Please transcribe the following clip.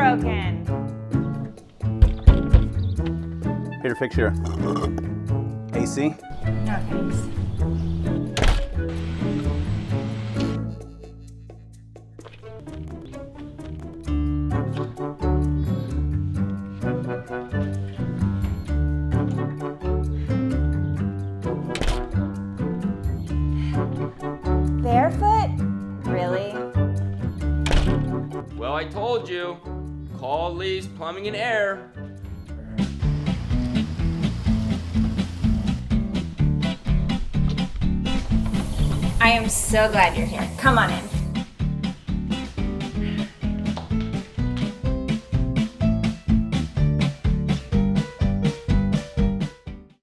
broken. Here to fix your AC. No thanks. Barefoot? Really? Well, I told you. Call Lee's Plumbing and Air. I am so glad you're here. Come on in.